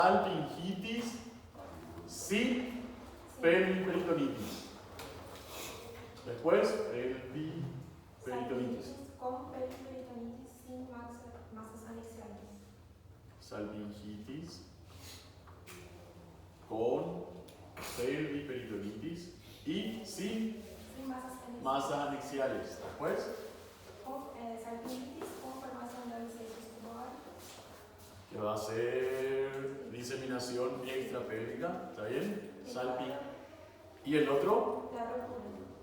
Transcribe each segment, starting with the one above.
salpingitis sin pelviperitonitis. Después, pelviperitonitis. Con pelviperitonitis sin masas anexiales. Salpingitis con pelviperitonitis y sin masas anexiales. Después, salpingitis con formación de abscesos tubo-ovárico. que va a ser diseminación extrapélvica, ¿está bien? ¿Y el otro? La rotura.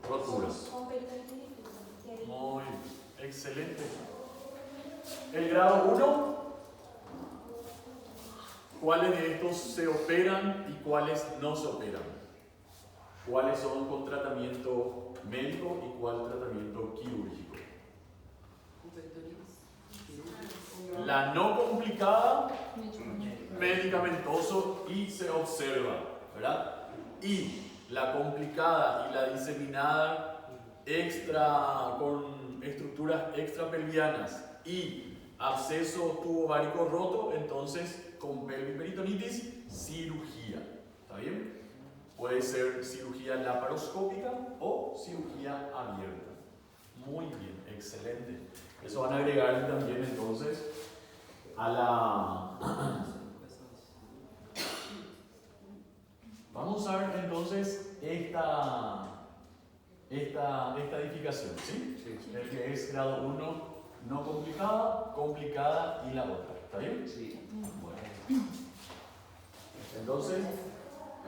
Roturas. Con peritonitis difusa. Muy bien, excelente. El grado 1, ¿cuáles de estos se operan y cuáles no se operan? ¿Cuáles son con tratamiento médico y cuál tratamiento quirúrgico? La no complicada, medicamentoso y se observa, ¿verdad? Y la complicada y la diseminada con estructuras extrapelvianas y absceso tubo-ovárico roto, entonces con pelviperitonitis, cirugía. ¿Está bien? Puede ser cirugía laparoscópica o cirugía abierta. Muy bien, excelente. Eso van a agregar también entonces a la... Vamos a ver entonces esta edificación, ¿sí? Sí. El que es grado 1, no complicada, complicada y la otra. ¿Está bien? Sí. Bueno. Entonces,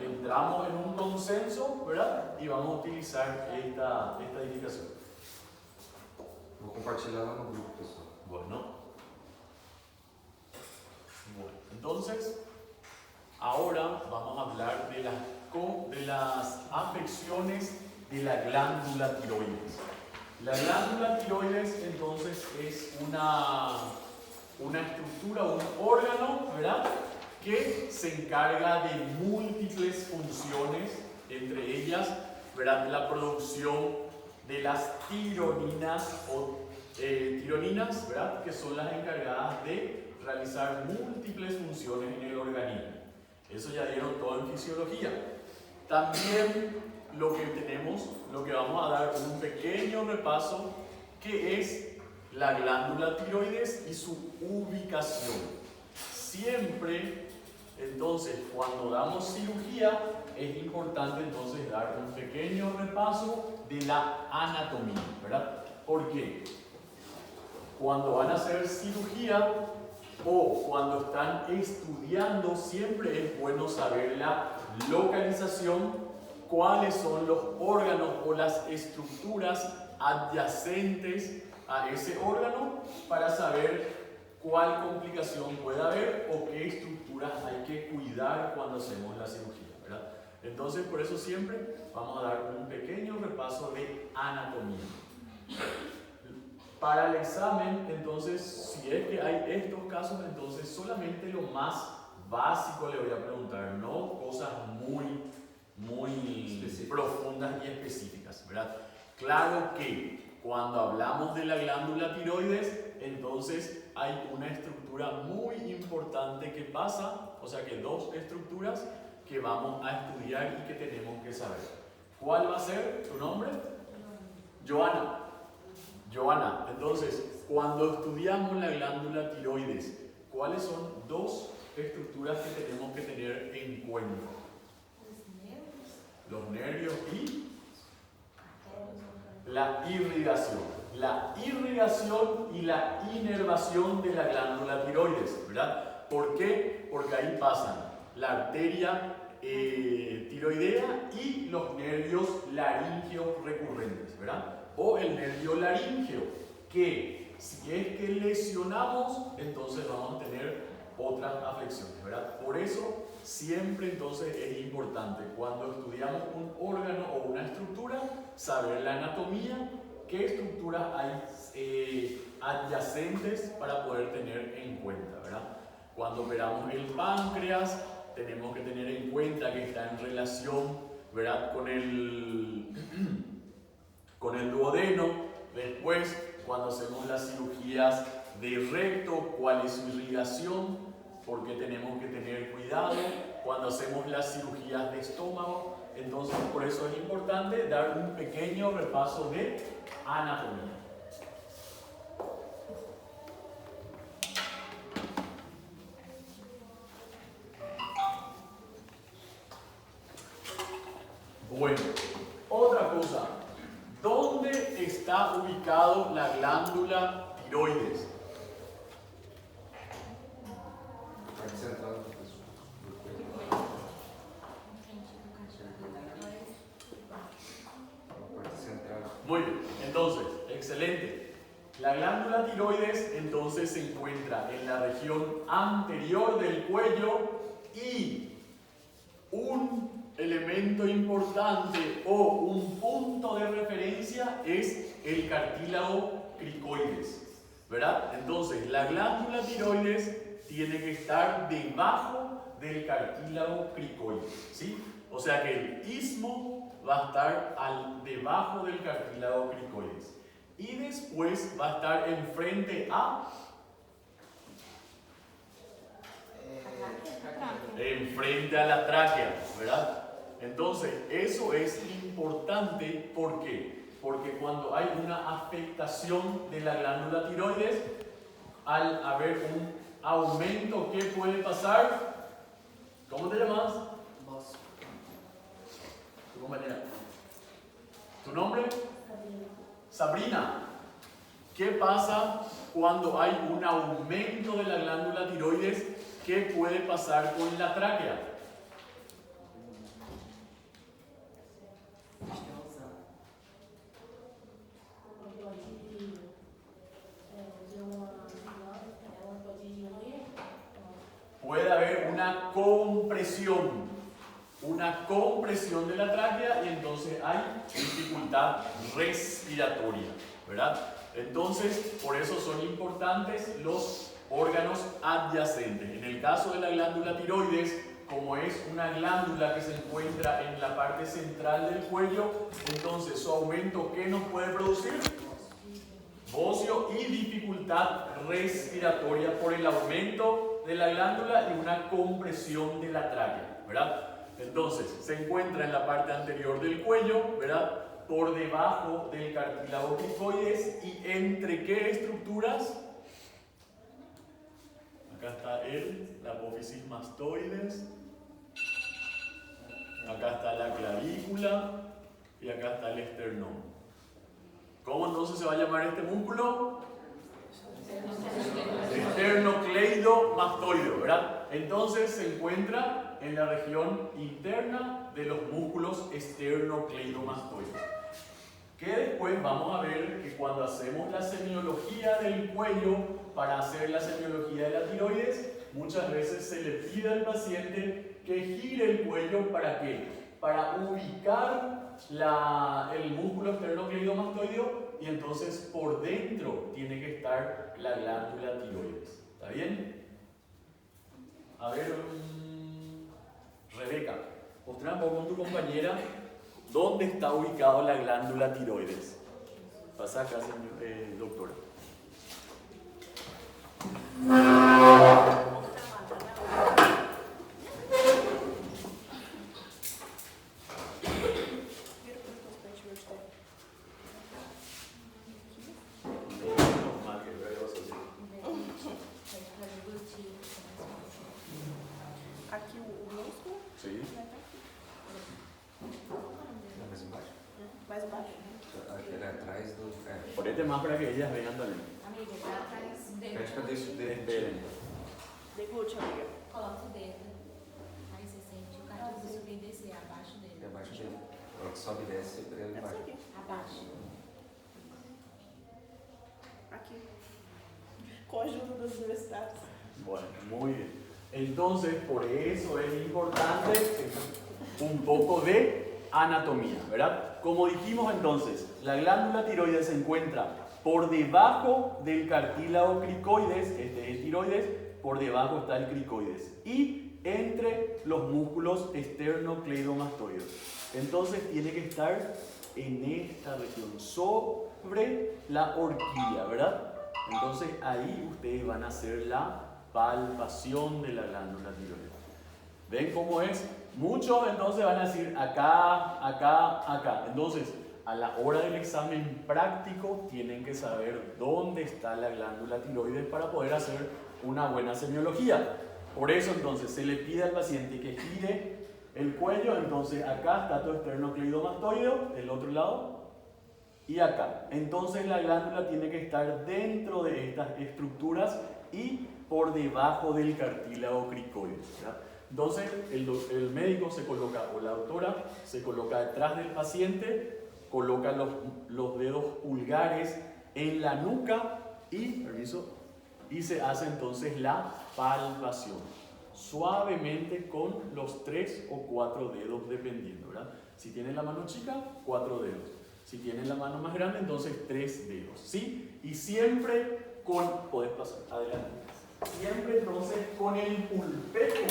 entramos en un consenso, ¿verdad? Y vamos a utilizar esta edificación. Vou compartilhar lá no grupo, pessoal. Bueno, entonces, ahora vamos a hablar de las afecciones de la glándula tiroides. La glándula tiroides, entonces, es una estructura, un órgano, ¿verdad?, que se encarga de múltiples funciones, entre ellas, ¿verdad?, la producción de las tironinas ¿verdad?, que son las encargadas de realizar múltiples funciones en el organismo. Eso ya dieron todo en fisiología. También lo que vamos a dar un pequeño repaso, que es la glándula tiroides y su ubicación. Siempre, entonces, cuando damos cirugía, es importante entonces dar un pequeño repaso de la anatomía, ¿verdad? ¿Por qué? Cuando van a hacer cirugía o cuando están estudiando, siempre es bueno saber la localización, cuáles son los órganos o las estructuras adyacentes a ese órgano, para saber cuál complicación puede haber o qué estructuras hay que cuidar cuando hacemos la cirugía, ¿verdad? Entonces, por eso siempre vamos a dar un pequeño repaso de anatomía. Para el examen, entonces, si es que hay estos casos, entonces solamente lo más básico le voy a preguntar, no cosas muy profundas y específicas, ¿verdad? Claro que cuando hablamos de la glándula tiroides, entonces hay una estructura muy importante que pasa, o sea que dos estructuras que vamos a estudiar y que tenemos que saber. ¿Cuál va a ser tu nombre? Joana. Joana, entonces, cuando estudiamos la glándula tiroides, ¿cuáles son dos estructuras que tenemos que tener en cuenta? Los nervios y la irrigación. La irrigación y la inervación de la glándula tiroides, ¿verdad? ¿Por qué? Porque ahí pasan la arteria tiroidea y los nervios laringeos recurrentes, ¿verdad? O el nervio laríngeo, que si es que lesionamos, entonces vamos a tener otras afecciones, ¿verdad? Por eso siempre entonces es importante, cuando estudiamos un órgano o una estructura, saber la anatomía, qué estructuras hay adyacentes para poder tener en cuenta, ¿verdad? Cuando operamos el páncreas, tenemos que tener en cuenta que está en relación, ¿verdad?, con el duodeno. Después, cuando hacemos las cirugías de recto, cuál es su irrigación, porque tenemos que tener cuidado cuando hacemos las cirugías de estómago. Entonces, por eso es importante dar un pequeño repaso de anatomía. Bueno, otra cosa. ¿Dónde está ubicado la glándula tiroides? Parte central do cuello. La parte central. Muy bien, entonces, excelente. La glándula tiroides entonces se encuentra en la región anterior del cuello y un elemento importante o un punto de referencia es el cartílago cricoides, ¿verdad? Entonces, la glándula tiroides tiene que estar debajo del cartílago cricoides, ¿sí? O sea que el istmo va a estar debajo del cartílago cricoides y después va a estar enfrente enfrente a la tráquea, ¿verdad? Entonces, eso es importante, ¿por qué? Porque cuando hay una afectación de la glándula tiroides, al haber un aumento, ¿qué puede pasar? ¿Cómo te llamas? Vos. Tu compañera. ¿Tu nombre? Sabrina. ¿Qué pasa cuando hay un aumento de la glándula tiroides? ¿Qué puede pasar con la tráquea? Puede haber una compresión de la tráquea y entonces hay dificultad respiratoria, ¿verdad? Entonces, por eso son importantes los órganos adyacentes. En el caso de la glándula tiroides, como es una glándula que se encuentra en la parte central del cuello, entonces su aumento, ¿qué nos puede producir? Bocio y dificultad respiratoria por el aumento de la glándula y una compresión de la tráquea, ¿verdad? Entonces, se encuentra en la parte anterior del cuello, ¿verdad? Por debajo del cartílago cricoides y entre qué estructuras? Acá está la apófisis mastoides, acá está la clavícula y acá está el esternón. ¿Cómo entonces se va a llamar este músculo? Esternocleidomastoideo, ¿verdad? Entonces se encuentra en la región interna de los músculos esternocleidomastoides. Que después vamos a ver que cuando hacemos la semiología del cuello, para hacer la semiología de la tiroides, muchas veces se le pide al paciente que gire el cuello. ¿Para qué? Para ubicar el músculo esternocleidomastoideo y entonces por dentro tiene que estar la glándula tiroides. ¿Está bien? A ver, Rebeca, mostrá un poco con tu compañera dónde está ubicada la glándula tiroides. Pasa acá, doctora. Aqui o músculo? Sí. Mais embaixo. Mais baixo. Aquele atrás do. Ponete más para que ellas vean también. Amigo, lá atrás o dedo. Fecha desse dedo. Esperen. De glúteo, amiga. Coloca o dedo. Aí você sente o cartílago subir e descer abaixo E dele. abaixo dele. Ela que sobe e desce pra ele Deve ser embaixo. aqui. Abaixo. Aqui. Com a ajuda das universidades. Bueno, muy bien. Entonces, por eso es importante un poco de anatomía, ¿verdad? Como dijimos entonces, la glándula tiroides se encuentra por debajo del cartílago cricoides, este es el tiroides, por debajo está el cricoides, y entre los músculos esternocleidomastoides. Entonces tiene que estar en esta región, sobre la horquilla, ¿verdad? Entonces ahí ustedes van a hacer la palpación de la glándula tiroides. ¿Ven cómo es? Muchos entonces van a decir acá, acá, acá. Entonces, a la hora del examen práctico tienen que saber dónde está la glándula tiroides para poder hacer una buena semiología. Por eso entonces se le pide al paciente que gire el cuello. Entonces acá está tu esternocleidomastoideo, del otro lado, y acá. Entonces la glándula tiene que estar dentro de estas estructuras y por debajo del cartílago cricoide, ¿verdad? Entonces el médico se coloca, o la doctora se coloca detrás del paciente, coloca los dedos pulgares en la nuca y se hace entonces la palpación, suavemente con los 3 o 4 dedos dependiendo, ¿verdad? Si tienen la mano chica, 4 dedos. Si tienen la mano más grande, entonces 3 dedos, ¿sí? Y siempre podés pasar, adelante. Siempre entonces con el pulpejo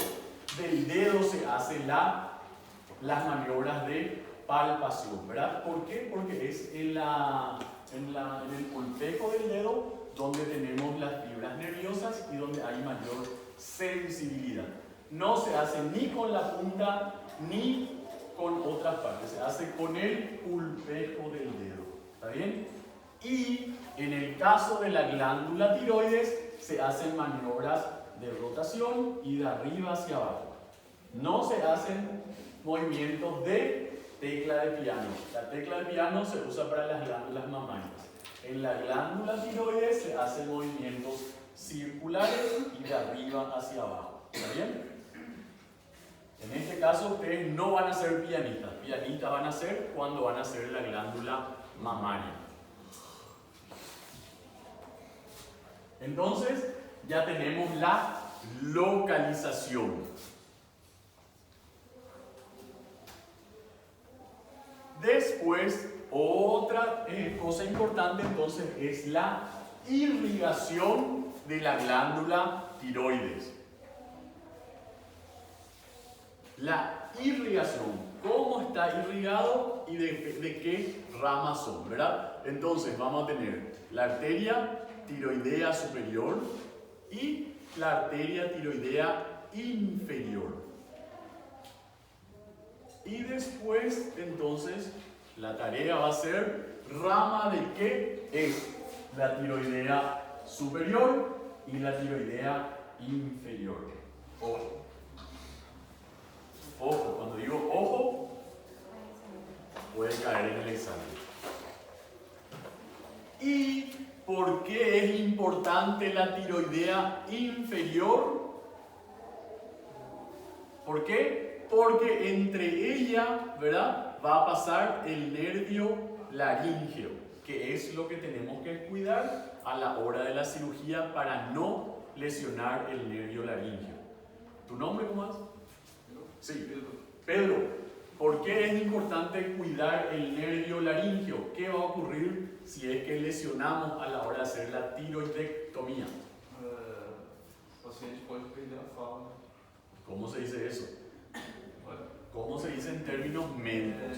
del dedo se hacen las maniobras de palpación, ¿verdad? ¿Por qué? Porque es en el pulpejo del dedo donde tenemos las fibras nerviosas y donde hay mayor sensibilidad. No se hace ni con la punta ni con otras partes, se hace con el pulpejo del dedo, ¿está bien? Y en el caso de la glándula tiroides se hacen maniobras de rotación y de arriba hacia abajo. No se hacen movimientos de tecla de piano. La tecla de piano se usa para las glándulas mamarias. En la glándula tiroides se hacen movimientos circulares y de arriba hacia abajo. ¿Está bien? En este caso ustedes no van a ser pianistas. Pianistas van a ser cuando van a ser la glándula mamaria. Entonces ya tenemos la localización. Después, otra cosa importante entonces es la irrigación de la glándula tiroides. La irrigación, cómo está irrigado y de qué ramas son, ¿verdad? Entonces vamos a tener la arteria tiroidea superior y la arteria tiroidea inferior. Y después, entonces, la tarea va a ser rama de qué es la tiroidea superior y la tiroidea inferior. Ojo. Ojo, cuando digo ojo, puede caer en el examen. ¿Y por qué es importante la tiroidea inferior? ¿Por qué? Porque entre ella, ¿verdad?, va a pasar el nervio laríngeo, que es lo que tenemos que cuidar a la hora de la cirugía para no lesionar el nervio laríngeo. ¿Tu nombre cómo es? Sí, Pedro. ¿Por qué es importante cuidar el nervio laríngeo? ¿Qué va a ocurrir si es que lesionamos a la hora de hacer la tiroidectomía? O paciente puede perder a fala. ¿Cómo se dice eso? ¿Cómo se dice en términos médicos?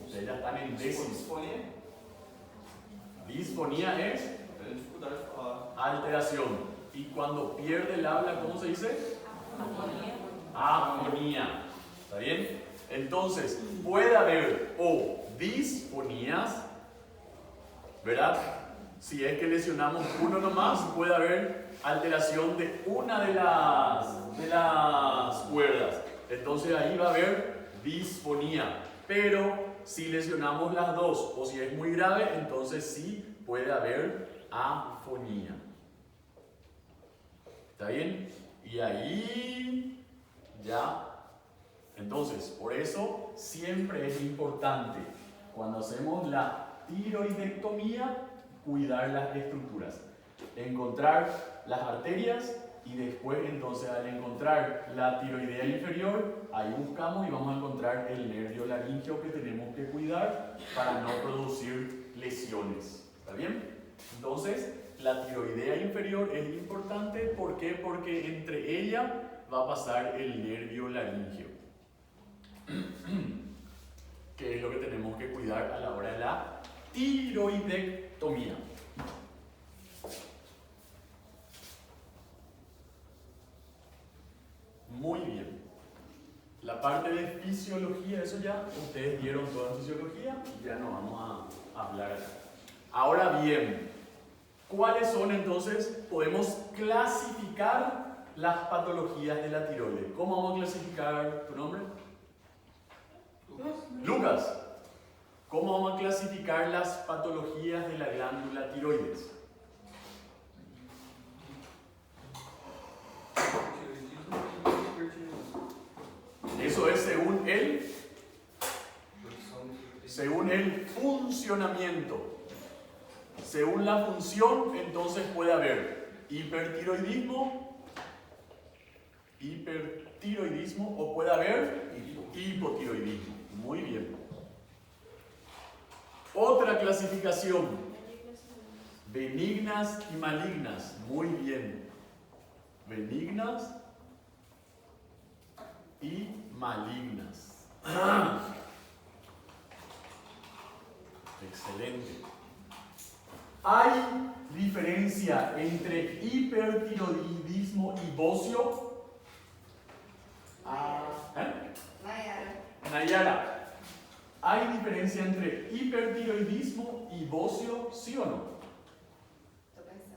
Ustedes ya están en décimo. Disfonia. Disfonía es Dificuldade de falar. alteración. Y cuando pierde el habla, ¿cómo se dice? Afonía. ¿Está bien? Entonces, puede haber o disfonías, ¿verdad? Si es que lesionamos uno nomás, puede haber alteración de una de las cuerdas. Entonces ahí va a haber disfonía. Pero si lesionamos las dos o si es muy grave, entonces sí puede haber afonía. ¿Está bien? Y ahí ya. Entonces, por eso siempre es importante cuando hacemos la tiroidectomía cuidar las estructuras, encontrar las arterias y después entonces al encontrar la tiroidea inferior, ahí buscamos y vamos a encontrar el nervio laríngeo que tenemos que cuidar para no producir lesiones. ¿Está bien? Entonces, la tiroidea inferior es importante. ¿Por qué? Porque entre ella va a pasar el nervio laríngeo, que es lo que tenemos que cuidar a la hora de la tiroidectomía. la parte de fisiología, eso ya ustedes dieron toda fisiología, ya no vamos a hablar acá. Ahora bien, ¿cuáles son entonces? Podemos clasificar las patologías de la tiroides. ¿Cómo vamos a clasificar tu nombre? Lucas. ¿Cómo vamos a clasificar las patologías de la glándula tiroides? Eso es según el funcionamiento. Según la función, entonces puede haber hipertiroidismo o puede haber hipotiroidismo. Muy bien. Otra clasificación. Benignas y malignas. Muy bien. Benignas y malignas. Excelente. ¿Hay diferencia entre hipertiroidismo y bocio? Nayara. ¿Hay diferencia entre hipertiroidismo y bocio, sí o no? Estou pensando.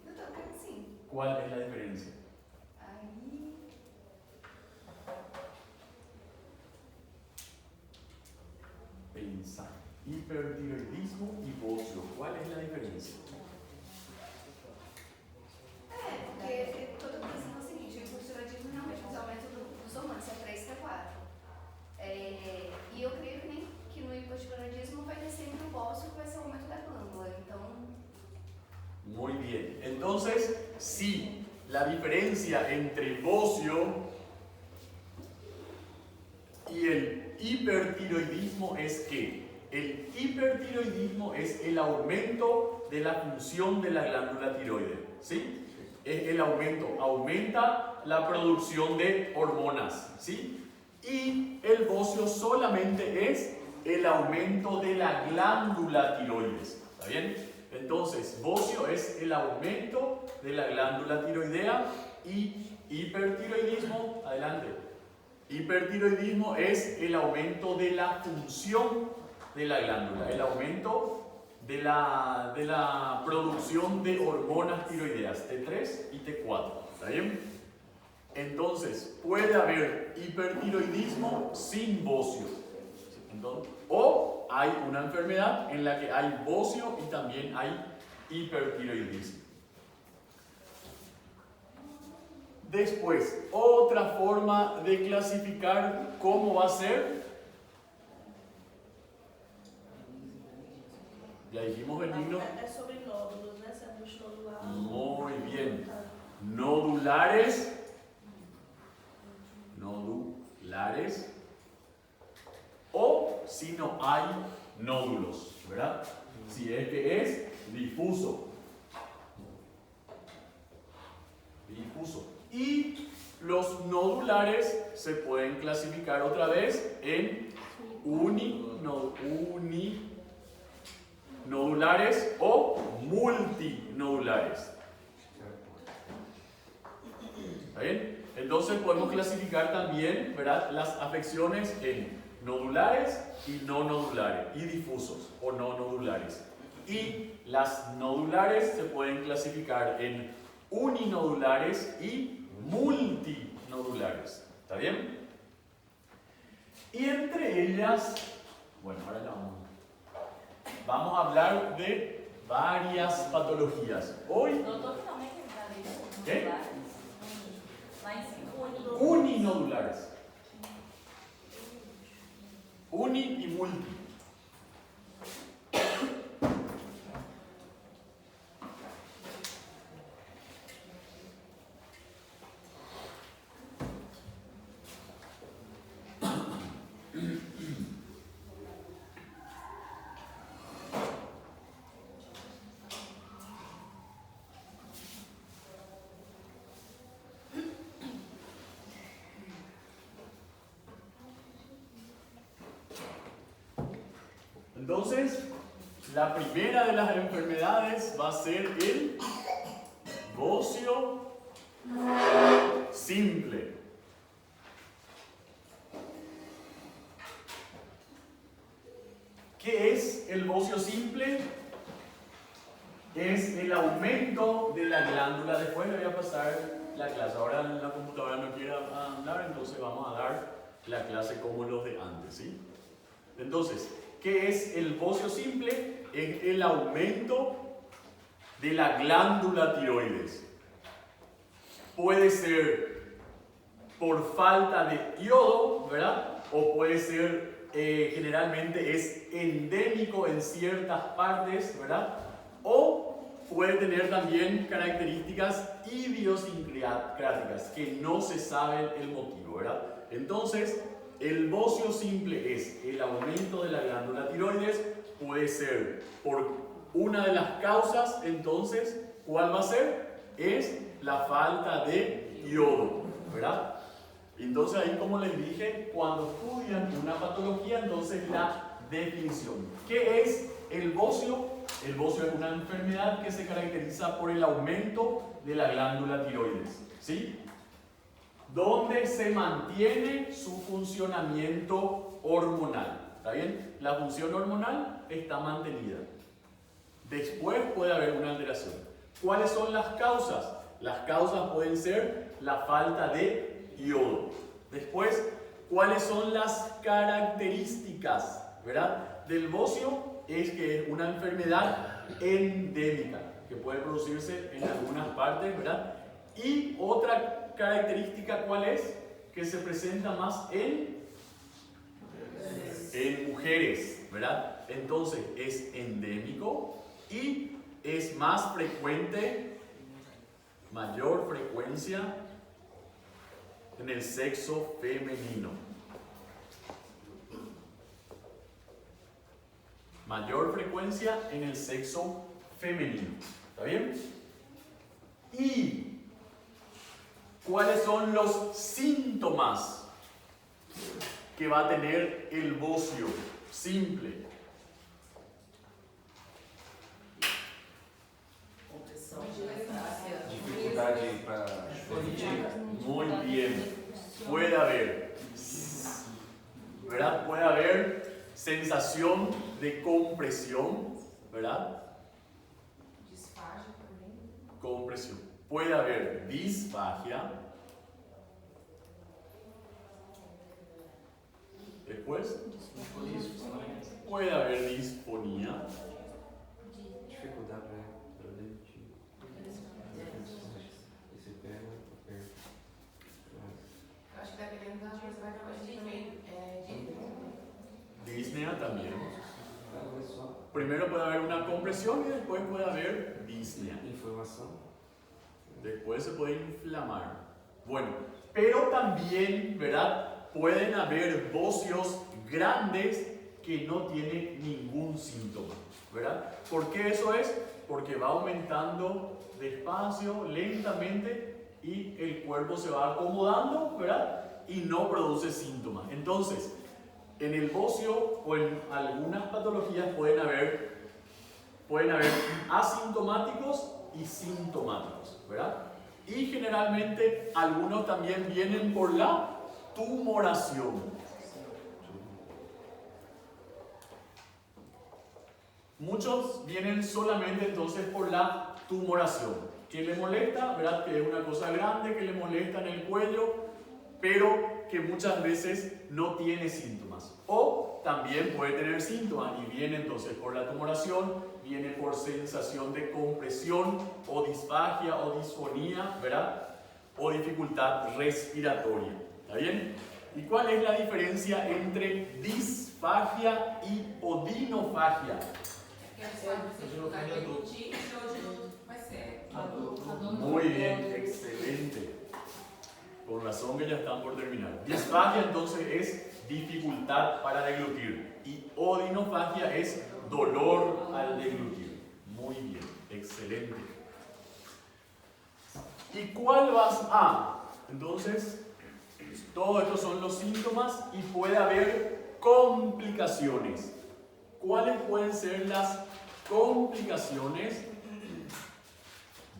Eu tô pensando sim. ¿Cuál es la diferencia? Aí. Pensar. Hipertiroidismo y bocio. ¿Cuál es la diferencia? Porque eu tô pensando o seguinte: o hipotiroidismo realmente é o aumento dos hormônios, é 3 para 4. E eu creio que no hipotiroidismo vai ter sempre um bócio que vai ser o aumento da glândula. Então. Muy bien. Entonces, sí, la diferencia entre bocio y el hipertiroidismo es que el hipertiroidismo es el aumento de la función de la glándula tiroides, ¿sí? Es el aumenta la producción de hormonas, ¿sí? Y el bocio solamente es el aumento de la glándula tiroides, ¿está bien? Entonces, bocio es el aumento de la glándula tiroidea y hipertiroidismo, adelante. Hipertiroidismo es el aumento de la función de la glándula, el aumento de la producción de hormonas tiroideas T3 y T4, ¿está bien? Entonces, puede haber hipertiroidismo sin bocio. Entonces, o hay una enfermedad en la que hay bocio y también hay hipertiroidismo. Después, otra forma de clasificar cómo va a ser. Ya dijimos benigno. É sobre nódulos, né? Se é multinodular. Muy bien. Nodulares. Nodulares. O si no hay nódulos, ¿verdad? Si es que es difuso. Difuso. Y los nodulares se pueden clasificar otra vez en uninodulares o multinodulares. ¿Está bien? Entonces podemos clasificar también, ¿verdad?, las afecciones en nodulares y no nodulares, y difusos o no nodulares. Y las nodulares se pueden clasificar en uninodulares y multinodulares. ¿Está bien? Y entre ellas, bueno, ahora ya vamos a hablar de varias patologías. Hoy, Doutor, finalmente ele está vendo? ¿Qué? Lá em cima. uninodulares. Uni y multi. Entonces, la primera de las enfermedades va a ser el bocio simple. es el bocio simple? Es el aumento de la glándula. Después le voy a pasar la clase. Ahora la computadora no quiere andar, entonces vamos a dar la clase como los de antes, ¿sí? Entonces, ¿qué es el bocio simple? Es el aumento de la glándula tiroides. Puede ser por falta de yodo, ¿verdad? O puede ser, generalmente es endémico en ciertas partes, ¿verdad? O puede tener también características idiosincráticas que no se sabe el motivo, ¿verdad? Entonces, el bocio simple es el aumento de la glándula tiroides, puede ser por una de las causas. Entonces, ¿cuál va a ser? Es la falta de yodo, ¿verdad? Entonces ahí, como les dije, cuando estudian una patología, entonces la definición. ¿Qué es el bocio? El bocio es una enfermedad que se caracteriza por el aumento de la glándula tiroides, ¿sí? Donde se mantiene su funcionamiento hormonal, ¿está bien? La función hormonal está mantenida. Después puede haber una alteración. ¿Cuáles son las causas? Las causas pueden ser la falta de yodo. Después, ¿cuáles son las características, ¿verdad? Del bocio? Es que es una enfermedad endémica que puede producirse en algunas partes, ¿verdad? Y otra característica, ¿cuál es? Que se presenta más en mujeres, ¿verdad? Entonces es endémico y es más frecuente, mayor frecuencia en el sexo femenino. Mayor frecuencia en el sexo femenino. ¿Está bien? ¿Y cuáles son los síntomas que va a tener el bocio simple? Dificuldade para emitir. Muy bien. Puede haber, ¿verdad? Puede haber sensación de compresión, ¿verdad? Compresión. Puede haber disfagia. Después, puede haber disfonía. Dificuldade para emitir. Esse pega, aperta. Acho que dependendo da coisa vai dar também. Disnea también. Primero puede haber una compresión y después puede haber disnea. Inflamação. Después se puede inflamar. Bueno, pero también, ¿verdad? Pueden haber bocios grandes que no tienen ningún síntoma, ¿verdad? ¿Por qué eso es? Porque va aumentando despacio, lentamente, y el cuerpo se va acomodando, ¿verdad? Y no produce síntomas. Entonces, en el bocio o en algunas patologías pueden haber asintomáticos y sintomáticos, ¿verdad? Y generalmente algunos también vienen por la tumoración. Muchos vienen solamente entonces por la tumoración. ¿Qué le molesta? ¿Verdad? Que es una cosa grande que le molesta en el cuello, pero que muchas veces no tiene síntomas. O también puede tener síntomas y viene entonces por la tumoración, viene por sensación de compresión o disfagia o disfonía, ¿verdad? O dificultad respiratoria. ¿Está bien? ¿Y cuál es la diferencia entre disfagia y odinofagia? Muy bien, excelente. Con razón que ya están por terminar. Disfagia entonces es dificultad para deglutir y odinofagia es dolor al deglutir. Muy bien, excelente. ¿Y cuál vas a? Entonces, todos estos son los síntomas y puede haber complicaciones. ¿Cuáles pueden ser las complicaciones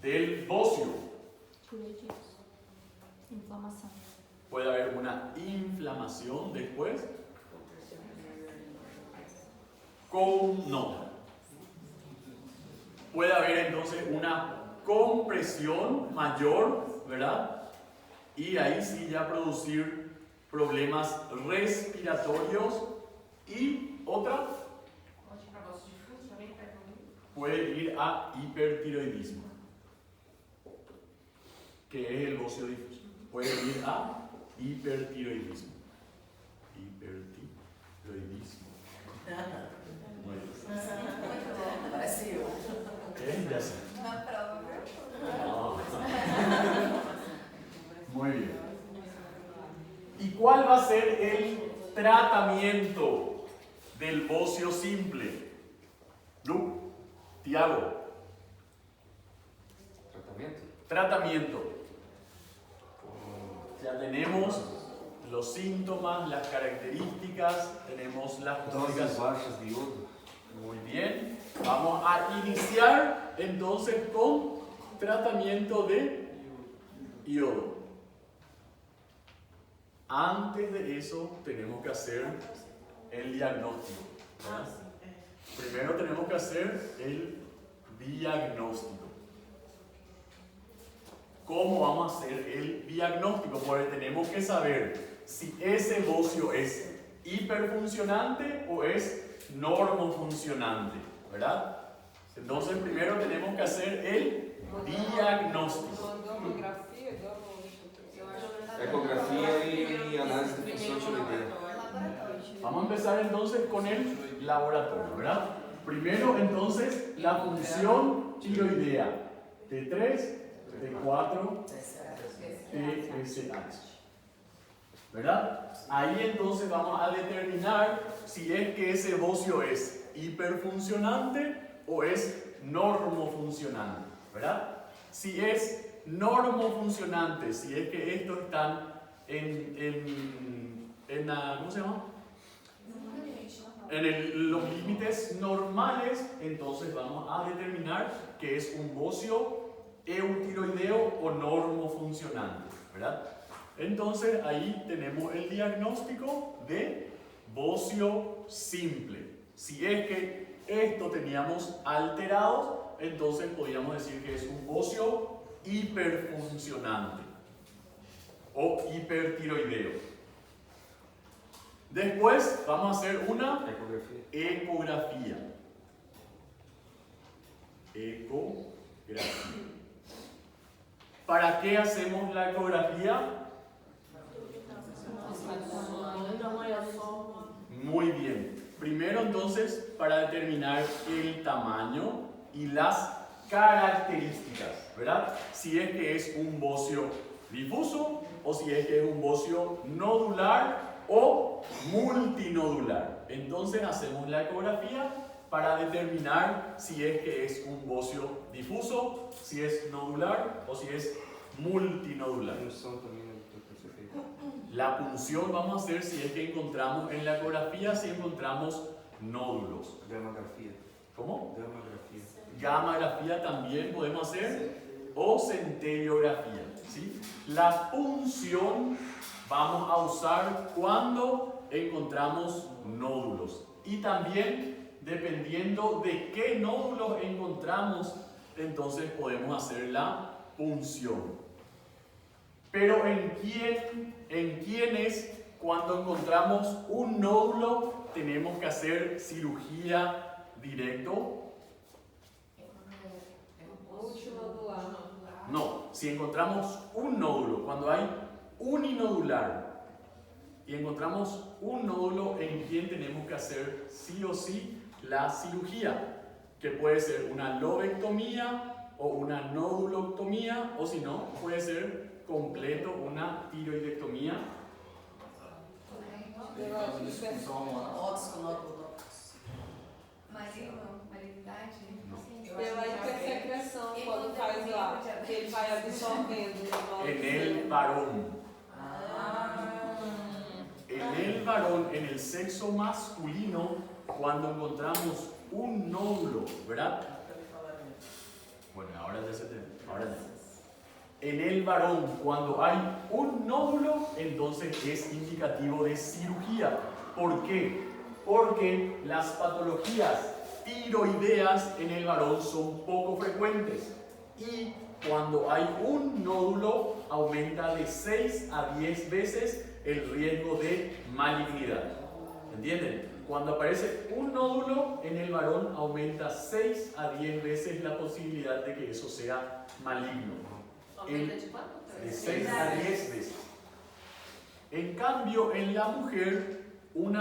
del bocio? Inflamação. Puede haber una inflamación después. no. Puede haber entonces una compresión mayor, ¿verdad? Y ahí sí ya producir problemas respiratorios y otra puede ir a hipertiroidismo, que es el bocio difuso. Puede ir a hipertiroidismo. Hipertiroidismo. Muy bien. Parecido. ¿Qué? Ya sé. Una prova. Muy bien. ¿Y cuál va a ser el tratamiento del bocio simple? Lu, Tiago. Tratamiento. Tratamiento. Ya tenemos los síntomas, las características, tenemos las Doses complicaciones. baixas de iodo. Muy bien. Vamos a iniciar entonces con tratamiento de iodo. Antes de eso tenemos que hacer el diagnóstico, ¿verdad? Primero tenemos que hacer el diagnóstico. ¿Cómo vamos a hacer el diagnóstico? Porque tenemos que saber si ese bocio es hiperfuncionante o es normofuncionante, ¿verdad? Entonces primero tenemos que hacer el diagnóstico. Ecografia e análise de função tiroideia. Vamos a empezar entonces con el laboratorio, ¿verdad? Primero entonces la función tiroidea. T3, T4, TSH. ¿Verdad? Ahí entonces vamos a determinar si es que ese bocio es hiperfuncionante o es normofuncionante, ¿verdad? Si es normofuncionante, si es que estos están ¿cómo se llama? Los límites normales, entonces vamos a determinar que es un bocio eutiroideo o normofuncionante, ¿verdad? Entonces ahí tenemos el diagnóstico de bocio simple. Si es que esto teníamos alterados, entonces podríamos decir que es un bocio hiperfuncionante o hipertiroideo. Después vamos a hacer una ecografía. ¿Para qué hacemos la ecografía? Muy bien. Primero entonces para determinar el tamaño y las características, ¿verdad? Si es que es un bocio difuso o si es que es un bocio nodular o multinodular. Entonces hacemos la ecografía para determinar si es que es un bocio difuso, si es nodular o si es multinodular. La punción vamos a hacer si es que encontramos en la ecografía, si encontramos nódulos. Gamografía. ¿Cómo? Gamografía. Gamografía también podemos hacer o centellografía, ¿sí? La punción vamos a usar cuando encontramos nódulos y también dependiendo de qué nódulos encontramos, entonces podemos hacer la punción. Pero ¿en quiénes cuando encontramos un nódulo tenemos que hacer cirugía directo? No, si encontramos un nódulo, cuando hay uninodular y encontramos un nódulo en quien tenemos que hacer sí o sí la cirugía, que puede ser una lobectomía o una noduloctomía, o si no, puede ser completo una tiroidectomía. Malignidade? Pela hipersecreção, quando faz lá, que ele vai absorvendo o En el varón. En el varón, en el sexo masculino, cuando encontramos un nódulo, ¿verdad? Bueno, ahora ya se te... Ahora ya. En el varón, cuando hay un nódulo, entonces es indicativo de cirugía. ¿Por qué? Porque las patologías tiroideas en el varón son poco frecuentes y cuando hay un nódulo aumenta de 6 a 10 veces el riesgo de malignidad. ¿Entienden? Cuando aparece un nódulo en el varón aumenta 6 a 10 veces la posibilidad de que eso sea maligno. De 6 a 10 veces. En cambio, en la mujer, un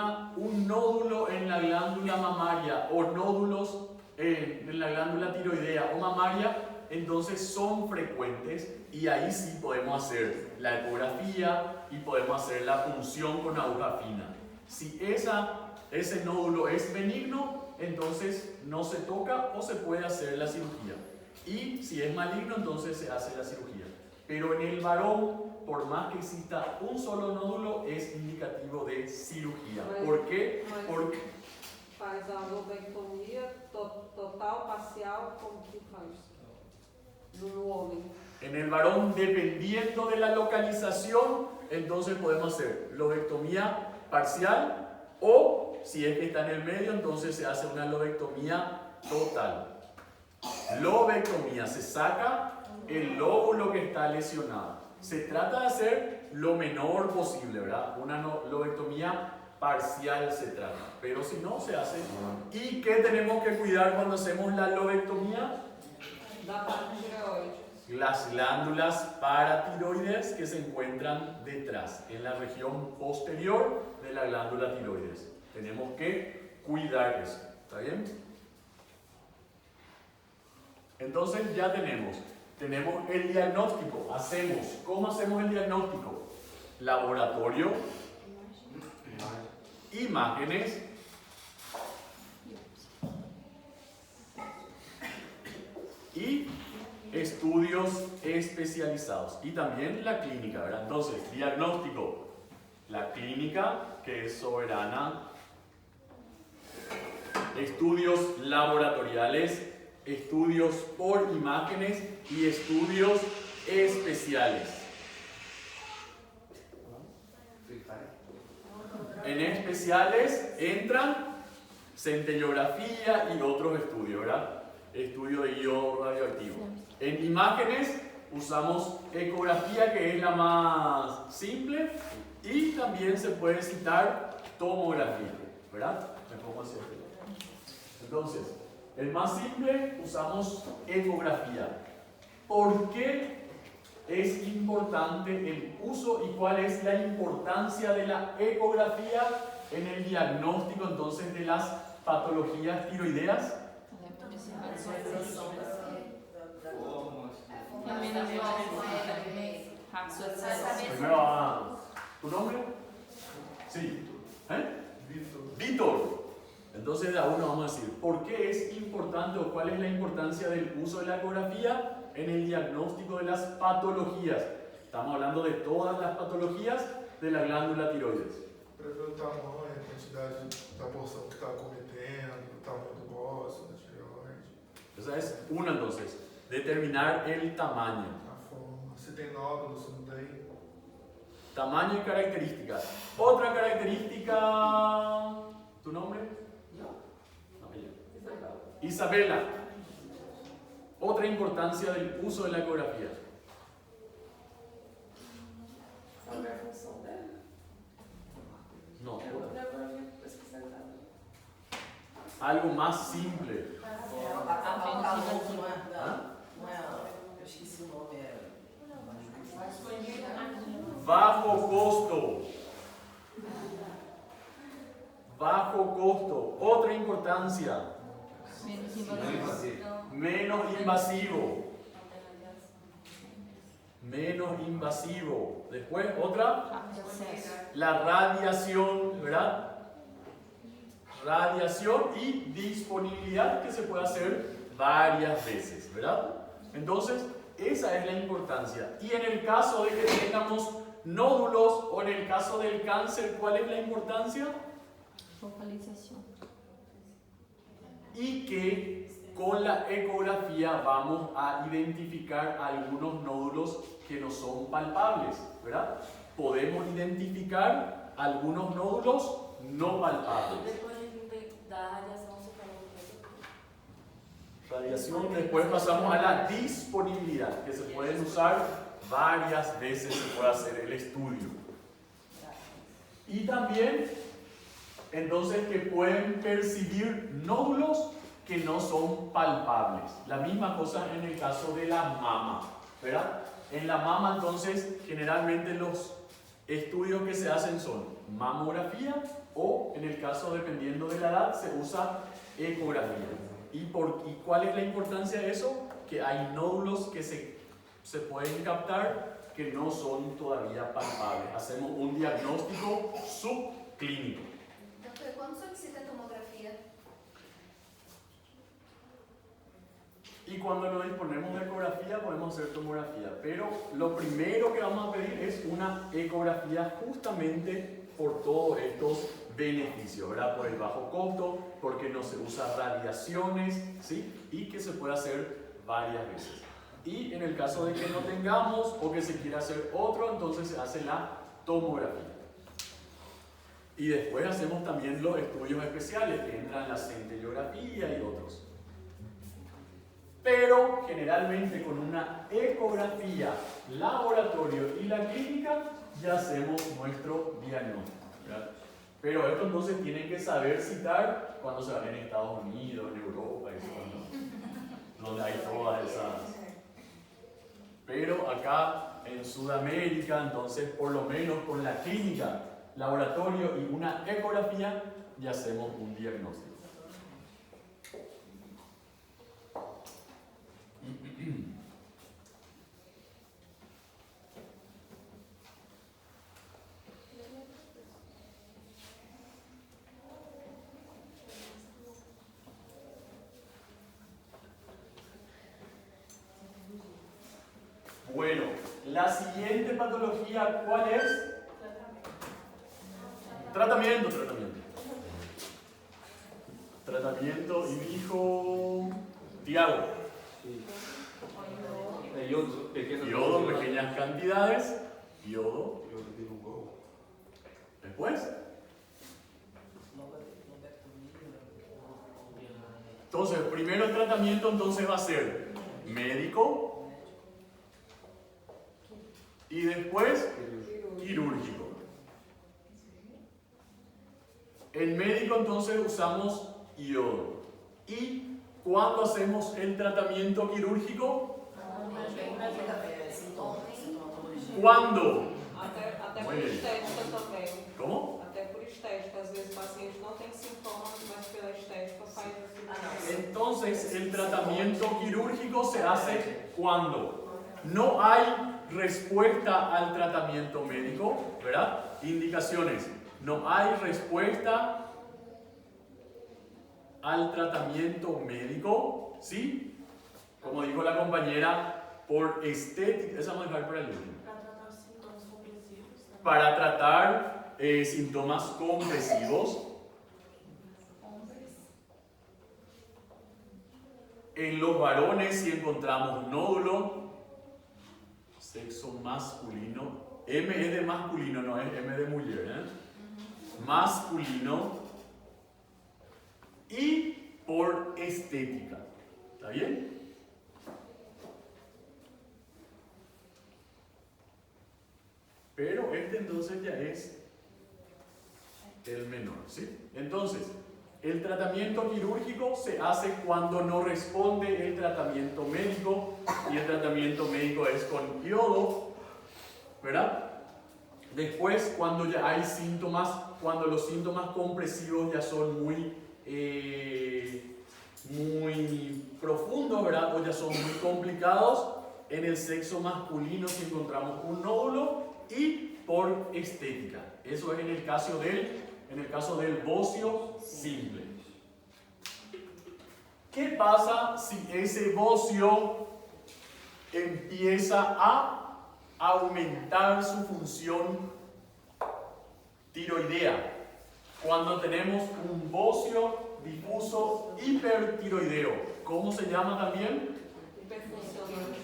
nódulo en la glándula mamaria o nódulos en la glándula tiroidea o mamaria, entonces son frecuentes y ahí sí podemos hacer la ecografía y podemos hacer la punción con aguja fina. Si ese nódulo es benigno, entonces no se toca o se puede hacer la cirugía. Y si es maligno, entonces se hace la cirugía. Pero en el varón, por más que exista un solo nódulo, es indicativo de cirugía. ¿Por qué? Porque faz a lobectomia total, parcial, como que faz? No homem. En el varón, dependiendo de la localización, entonces podemos hacer lobectomía parcial o, si es que está en el medio, entonces se hace una lobectomía total. Lobectomía, se saca el lóbulo que está lesionado. Se trata de hacer lo menor posible, ¿verdad? Una lobectomía parcial se trata, pero si no, se hace. ¿Y qué tenemos que cuidar cuando hacemos la lobectomía? Las glándulas paratiroides que se encuentran detrás, en la región posterior de la glándula tiroides. Tenemos que cuidar eso, ¿está bien? Entonces ya tenemos el diagnóstico. ¿Cómo hacemos el diagnóstico? Laboratorio, imágenes y estudios especializados. Y también la clínica, ¿verdad? Entonces, diagnóstico. La clínica, que es soberana. Estudios laboratoriales, estudios por imágenes y estudios especiales. En especiales entran centellografía y otros estudios, ¿verdad? Estudio de iodo radioactivo. En imágenes usamos ecografía, que es la más simple, y también se puede citar tomografía, ¿verdad? Me pongo así. Entonces, el más simple usamos ecografía. ¿Por qué es importante el uso y cuál es la importancia de la ecografía en el diagnóstico entonces de las patologías tiroideas? Primero, ¿tu nombre? Sí. Víctor. Entonces de a uno vamos a decir, ¿por qué es importante o cuál es la importancia del uso de la ecografía en el diagnóstico de las patologías? Estamos hablando de todas las patologías de la glándula tiroides. Para ver o tamanho, a quantidade da porção que está cometendo, o tamanho do bócio, da tireoide. Esa es una entonces, determinar el tamaño. A forma, se tem nódulos, se não tem. Tamaño y características. Otra característica, ¿tu nombre? No, ella. Isabela. Otra importancia del uso de la ecografía. Saber a função dela? No. Especializada. Algo más simple. Eu esqueci o nome. Bajo costo. Bajo costo. Otra importancia. Menos invasivo. Menos invasivo. Después, otra. La radiación, ¿verdad? Radiación y disponibilidad que se puede hacer varias veces, ¿verdad? Entonces, esa es la importancia. Y en el caso de que tengamos nódulos o en el caso del cáncer, ¿cuál es la importancia? Focalización. Y que con la ecografía vamos a identificar algunos nódulos que no son palpables, ¿verdad? Podemos identificar algunos nódulos no palpables. cada radiação você falou que Radiación, después pasamos a la disponibilidad, que se pueden usar varias veces, se puede hacer el estudio. Y también, entonces, que pueden percibir nódulos que no son palpables. La misma cosa en el caso de la mama, ¿verdad? En la mama, entonces, generalmente los estudios que se hacen son mamografía o, en el caso, dependiendo de la edad, se usa ecografía. ¿Y cuál es la importancia de eso? Que hay nódulos que se pueden captar que no son todavía palpables. Hacemos un diagnóstico subclínico. Doctor, ¿cuándo solicita tomografía? Y cuando nos disponemos de ecografía podemos hacer tomografía, pero lo primero que vamos a pedir es una ecografía justamente por todos estos beneficios, ¿verdad? Por el bajo costo, porque no se usa radiaciones, ¿sí? Y que se puede hacer varias veces. Y en el caso de que no tengamos o que se quiera hacer otro, entonces se hace la tomografía. Y después hacemos también los estudios especiales, que entran la centellografía y otros. Pero generalmente con una ecografía, laboratorio y la clínica ya hacemos nuestro diagnóstico, ¿verdad? Pero esto entonces tienen que saber citar cuando se van en Estados Unidos, en Europa, eso, ¿no? Donde hay todas esas. Pero acá en Sudamérica, entonces por lo menos con la clínica, laboratorio y una ecografía ya hacemos un diagnóstico. Bueno, la siguiente patología, ¿cuál es? Tratamiento. Tratamiento, y dijo Tiago. Yodo en pequeñas cantidades. Yodo. Después. Entonces, primero el tratamiento entonces va a ser médico. Y después, quirúrgico. En médico entonces usamos yodo. ¿Y cuándo hacemos el tratamiento quirúrgico? ¿Cuándo? Até por Muy bien. estética também. ¿Cómo? Até por estética. Às vezes o paciente não tem sintomas, mas pela estética faz a cirurgia. Entonces, el tratamiento quirúrgico se hace cuando no hay respuesta al tratamiento médico, ¿verdad? Indicaciones. No hay respuesta al tratamiento médico, ¿sí? Como dijo la compañera, por estética. Esa vamos a dejar para el último. Para tratar síntomas compresivos. En los varones, si encontramos nódulo, sexo masculino, M es de masculino, no es M de mujer, ¿eh? Masculino, y por estética. ¿Está bien? Pero este entonces ya es el menor, ¿sí? Entonces, el tratamiento quirúrgico se hace cuando no responde el tratamiento médico, y el tratamiento médico es con yodo, ¿verdad? Después, cuando ya hay síntomas, cuando los síntomas compresivos ya son muy profundos, ¿verdad? O ya son muy complicados, en el sexo masculino si encontramos un nódulo, y por estética. Eso es en el caso del bocio simple. ¿Qué pasa si ese bocio empieza a aumentar su función tiroidea? Cuando tenemos un bocio difuso hipertiroideo, ¿cómo se llama también? Hiperfuncionante.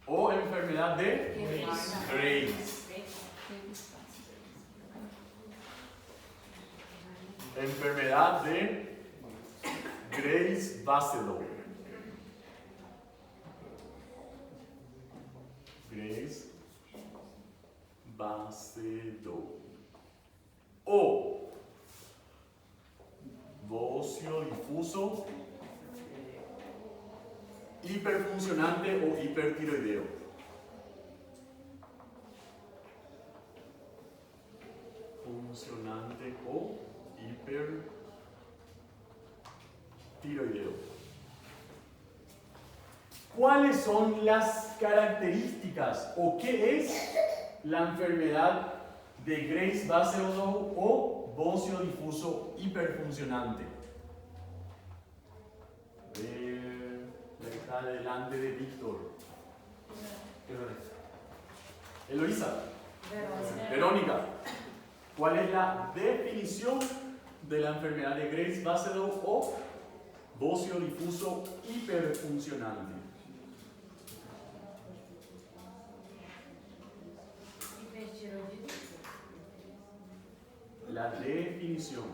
O enfermedad de Graves. Enfermedad de Grace Basedow. Grace Basedow. O bocio difuso hiperfuncionante o hipertiroideo. Funcionante o hipertiroideo. ¿Cuáles son las características o qué es la enfermedad de Grace Basedow o bocio difuso hiperfuncionante? La que está delante de Víctor. Eloísa. Verónica. ¿Cuál es la definición de la enfermedad de Grace Basedow o bocio difuso hiperfuncionante? La definición.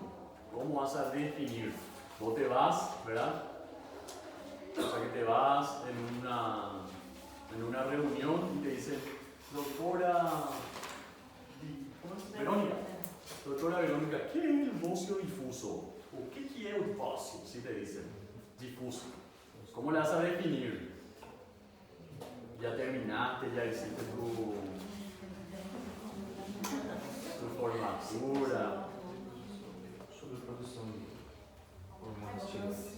¿Cómo vas a definir? Vos te vas, ¿verdad? O sea que te vas en una reunión y te dicen, doctora Verónica, doctora Verónica, ¿qué es el bocio difuso? ¿O qué es el bocio? Si te dicen, difuso. ¿Cómo la vas a definir? Ya terminaste, ya hiciste tu formatura. Sobreprodução de hormônios tiroides.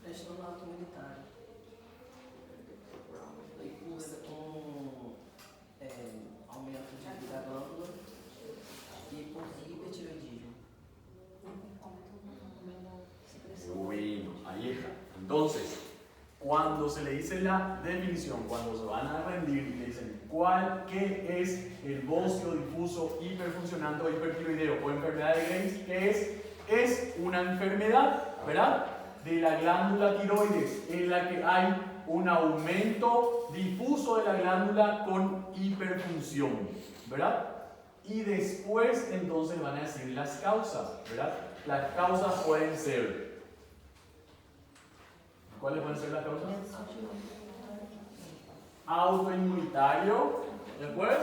Transtorno autoimunitário. E cursa com aumento da glândula e por hipertiroidismo. Bueno, ahí está. Entonces, cuando se le dice la definición, cuando se van a rendir y le dicen qué es el bocio difuso hiperfuncionante o hipertiroideo o enfermedad de Grace, ¿qué es? Es una enfermedad, ¿verdad?, de la glándula tiroides en la que hay un aumento difuso de la glándula con hiperfunción, ¿verdad? Y después entonces van a decir las causas, ¿verdad? Las causas pueden ser, ¿cuáles pueden ser las causas? Autoinmunitario, después,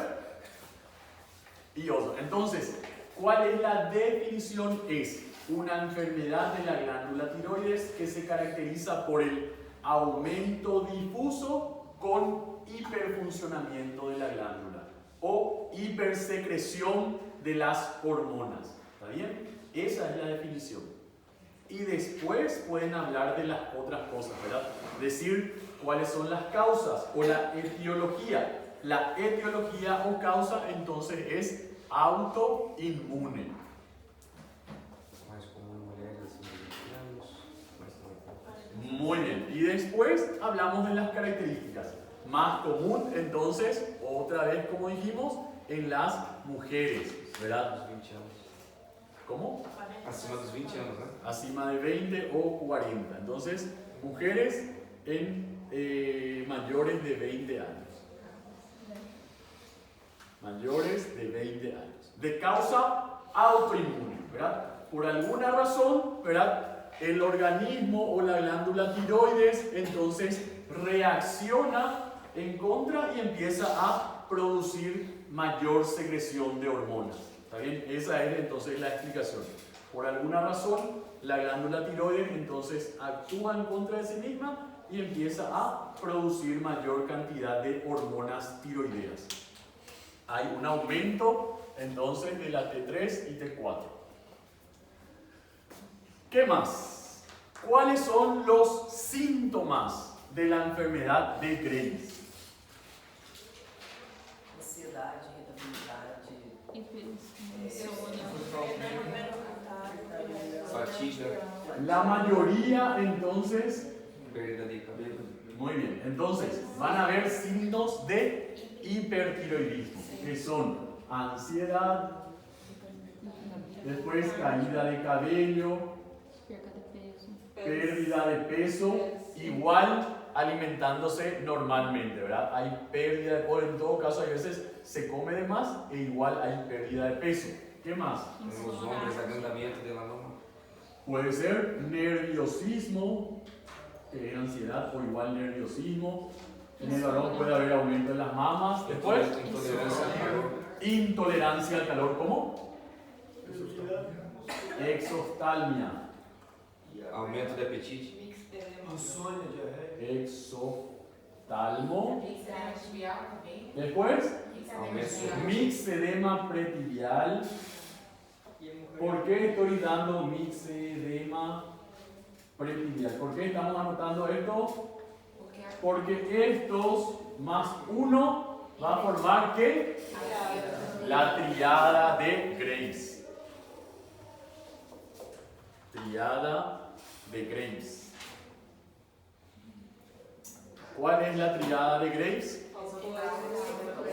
y otro. Entonces, ¿cuál es la definición? Es una enfermedad de la glándula tiroides que se caracteriza por el aumento difuso con hiperfuncionamiento de la glándula o hipersecreción de las hormonas. ¿Está bien? Esa es la definición. Y después pueden hablar de las otras cosas, ¿verdad? Decir cuáles son las causas o la etiología. La etiología o causa entonces es autoinmune. Mais comum em mulheres acima de 20 anos, mas também Muy bien. Y después hablamos de las características. Más común, entonces, otra vez como dijimos, en las mujeres, ¿verdad? dos 20 anos. ¿Cómo? Acima dos 20 anos, né? Acima de 20 o 40. Entonces, mujeres en mayores de 20 años. Mayores de 20 años. De causa autoinmune, ¿verdad? Por alguna razón, ¿verdad? El organismo o la glándula tiroides entonces reacciona en contra y empieza a producir mayor secreción de hormonas. ¿Está bien? Esa es entonces la explicación. Por alguna razón, la glándula tiroides entonces actúa en contra de sí misma y empieza a producir mayor cantidad de hormonas tiroideas. Hay un aumento entonces de la T3 y T4. ¿Qué más? ¿Cuáles son los síntomas de la enfermedad de Grace? Ansiedade, irritabilidade, Fatiga, La mayoría entonces, perda de cabelo. muy bien, entonces van a haber signos de hipertiroidismo, que son ansiedad, después caída de cabello, pérdida de peso, igual alimentándose normalmente, ¿verdad? Hay pérdida de peso, en todo caso hay veces se come de más e igual hay pérdida de peso. ¿Qué más? En los hombres, agrandamiento de la mama. Puede ser nerviosismo, que es ansiedad, o igual nerviosismo. En el varón puede haber aumento de las mamas. Después, Intolerancia al calor. intolerancia al calor. ¿Cómo? Exoftalmia. Aumento de apetite. Exoftalmo. Después, mixedema pretibial. ¿Por qué estoy dando mixedema pretibial? ¿Por qué estamos anotando esto? Porque estos más uno va a formar ¿qué? La triada de Graves. Triada de Graves. ¿Cuál es la triada de Graves?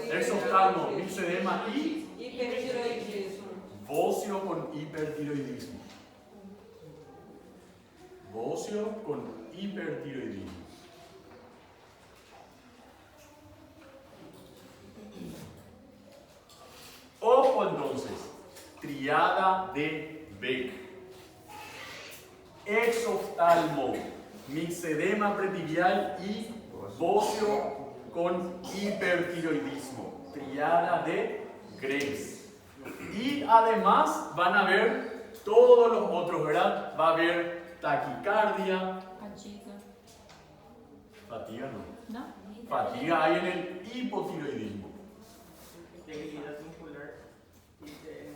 Exoftalmo, mixedema y Hipertiroidismo. bocio con hipertiroidismo. Bocio con hipertiroidismo. Ojo entonces, triada de Beck. Exoftalmo, mixedema pretibial y bocio con hipertiroidismo. Triada de Graves. Y además van a ver todos los otros, ¿verdad? Va a haber taquicardia. Fatiga no. ¿No? Fatiga hay en el hipotiroidismo. Debilidad muscular y de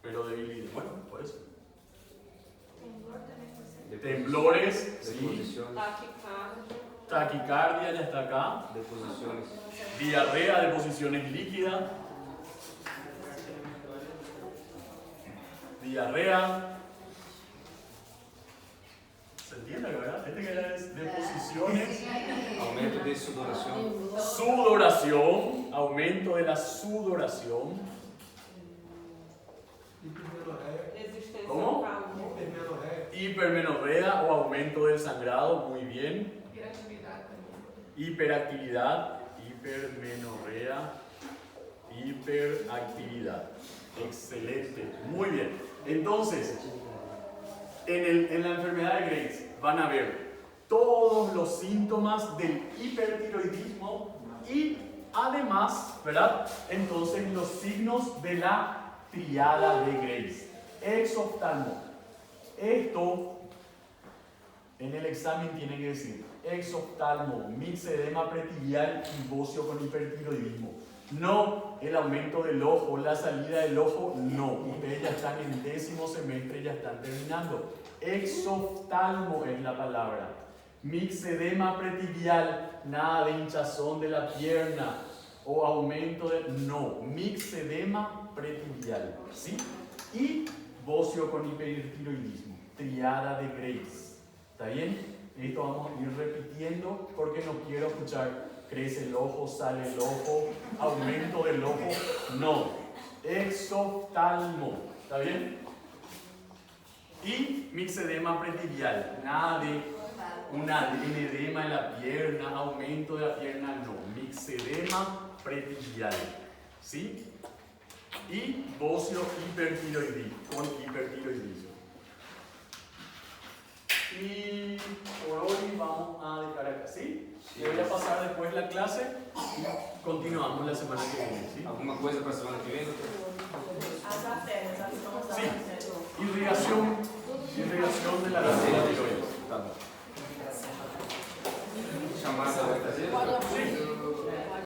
Pero debilidad, bueno, por eso. Deposición. Temblores, sí. Deposiciones. Taquicardia. Taquicardia ya está acá. Deposiciones. Diarrea de posiciones líquidas. Diarrea. ¿Se entiende, verdad? Este que era es deposiciones. Aumento de sudoración. Sudoración. Aumento de la sudoración. Resistência ¿Cómo? ao calor. Hipermenorrea o aumento del sangrado. Muy bien. Hiperactividad. Hipermenorrea. Hiperactividad. Excelente. Muy bien. Entonces, en la enfermedad de Graves van a ver todos los síntomas del hipertiroidismo y además, ¿verdad? Entonces los signos de la triada de Graves. Exoftalmo. Esto en el examen tiene que decir exoftalmo, mixedema pretibial y bocio con hipertiroidismo. No el aumento del ojo, la salida del ojo, no. Ustedes ya están en 10º semestre, ya están terminando. Exoftalmo es la palabra. Mixedema pretibial, nada de hinchazón de la pierna o aumento de... No, mixedema pretibial, ¿sí? Y bocio con hipertiroidismo, triada de Graves. ¿Está bien? Esto vamos a ir repitiendo porque no quiero escuchar crece el ojo, sale el ojo, aumento del ojo. No, exoftalmo. ¿Está bien? Y mixedema pretibial, nada de un edema en la pierna, aumento de la pierna, no. Mixedema pretibial. ¿Sí? Y bocio hipertiroidismo, con hipertiroidismo. Y por hoy vamos a dejar acá, ¿sí? Le voy a pasar después la clase y continuamos la semana que viene, ¿sí? Alguma coisa para a semana que vem, doutor? As artérias, as estamos Sí. Irrigación de la tiroides. Tá bom. Chamada vai fazer? Sí.